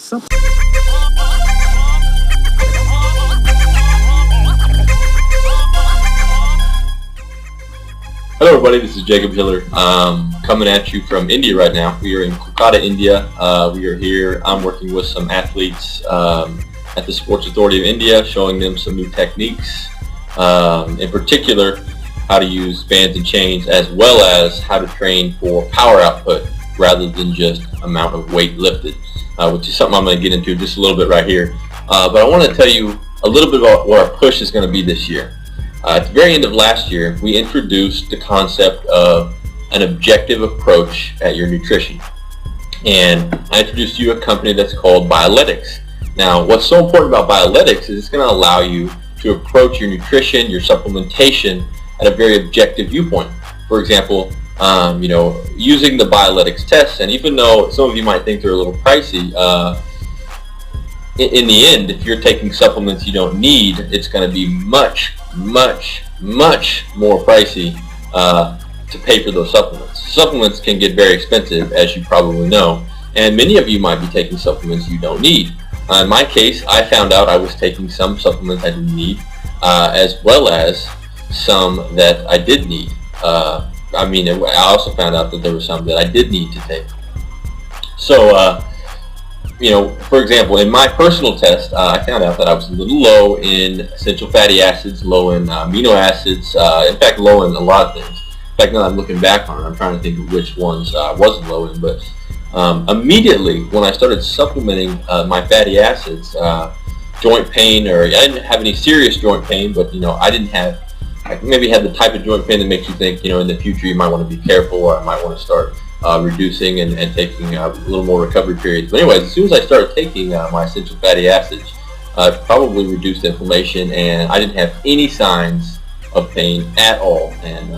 Hello everybody, this is Jacob Hiller, coming at you from India right now. We are in Kolkata, India. We are here, I'm working with some athletes at the Sports Authority of India, showing them some new techniques, in particular how to use bands and chains, as well as how to train for power output rather than just amount of weight lifted, which is something I'm going to get into just a little bit right here. But I want to tell you a little bit about what our push is going to be this year. At the very end of last year, we introduced the concept of an objective approach at your nutrition. And I introduced to you a company that's called Bioletics. Now, what's so important about Bioletics is it's going to allow you to approach your nutrition, your supplementation at a very objective viewpoint. For example, using the Bioletics test, and even though some of you might think they're a little pricey, in the end, if you're taking supplements you don't need, it's going to be much more pricey to pay for those supplements. Supplements can get very expensive, as you probably know, and many of you might be taking supplements you don't need. In my case, I found out I was taking some supplements I didn't need, as well as some that I did need. I also found out that there were some that I did need to take. So, for example, in my personal test, I found out that I was a little low in essential fatty acids, low in amino acids, in fact, low in a lot of things. In fact, now that I'm looking back on it, I'm trying to think of which ones I wasn't low in, but immediately when I started supplementing my fatty acids, joint pain, or I didn't have any serious joint pain, but I maybe had the type of joint pain that makes you think, in the future you might want to be careful, or I might want to start reducing and taking a little more recovery periods. But anyways, as soon as I started taking my essential fatty acids, it probably reduced inflammation, and I didn't have any signs of pain at all, and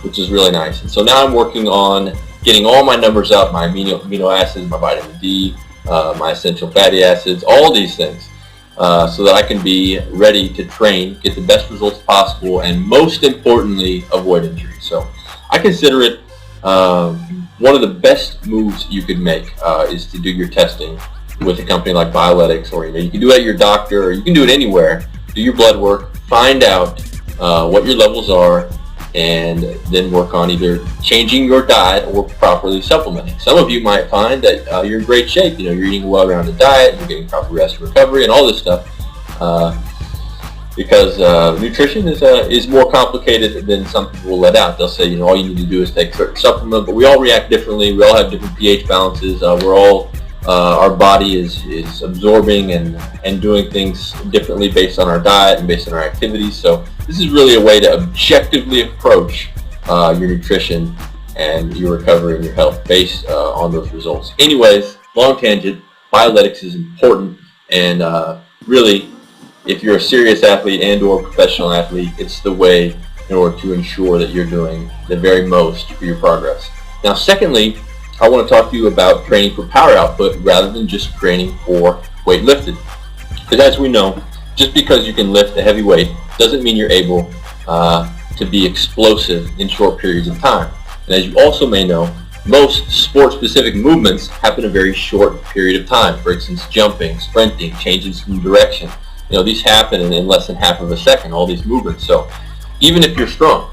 which is really nice. And so now I'm working on getting all my numbers up, my amino acids, my vitamin D, my essential fatty acids, all these things, so that I can be ready to train, get the best results possible, and most importantly, avoid injury. So I consider it one of the best moves you could make is to do your testing with a company like Bioletics, or you can do it at your doctor, or you can do it anywhere. Do your blood work, find out what your levels are, and then work on either changing your diet or properly supplementing. Some of you might find that you're in great shape. You're eating a well-rounded diet, you're getting proper rest and recovery, and all this stuff. Because nutrition is more complicated than some people will let out. They'll say, all you need to do is take a certain supplement, but we all react differently. We all have different pH balances. Our body is absorbing and doing things differently based on our diet and based on our activities. So this is really a way to objectively approach your nutrition and your recovery and your health based on those results. Anyways, long tangent, Bioletics is important, and really, if you're a serious athlete and or professional athlete, it's the way in order to ensure that you're doing the very most for your progress. Now, secondly, I want to talk to you about training for power output rather than just training for weight lifted. Because as we know, just because you can lift a heavy weight doesn't mean you're able to be explosive in short periods of time. And as you also may know, most sport-specific movements happen in a very short period of time. For instance, jumping, sprinting, changes in direction. These happen in less than half of a second, all these movements. So even if you're strong.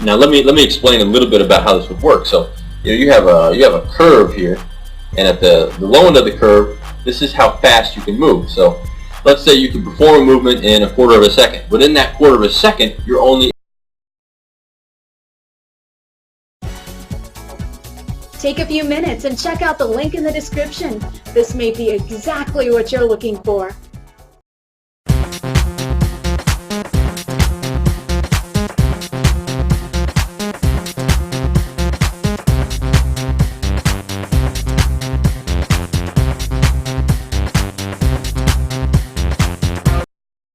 Now let me explain a little bit about how this would work. So you have a curve here, and at the low end of the curve, this is how fast you can move. So let's say you can perform a movement in a quarter of a second. But in that quarter of a second, you're only Take a few minutes and check out the link in the description. This may be exactly what you're looking for.